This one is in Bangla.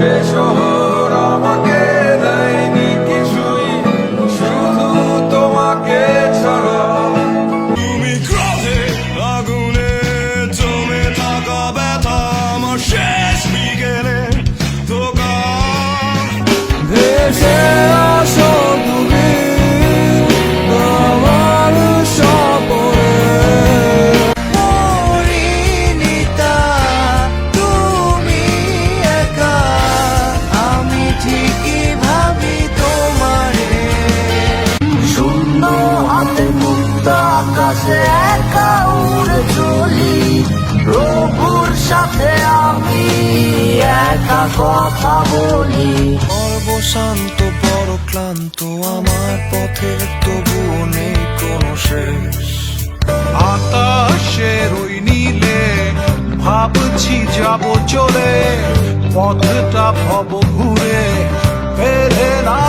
এ শহর আমাকে দেয়নি কিছুই, শুধু তোমাকে ছাড়া। তুমি ক্রোধে আগুনে জমে থাকা ব্যথা আমার শেষ বিকেলে ধোকা। ভেসে আসো তুমি আমার স্বপনে। মরিনিতা তুমি একা, আমি ঠিকই ভাবি তোমারে। শূন্য হাতে মুক্ত আকাশে একা উড়ে চলি, প্রভুর সাথে আমি একা কথা বলি। সর্বশান্ত বড় ক্লান্ত আমার পথের, তবুও নেই কোনো শেষ। আকাশের ওই নীলে ভাবছি যাব চলে, পথটা ভব ঘুরে ফেরে না।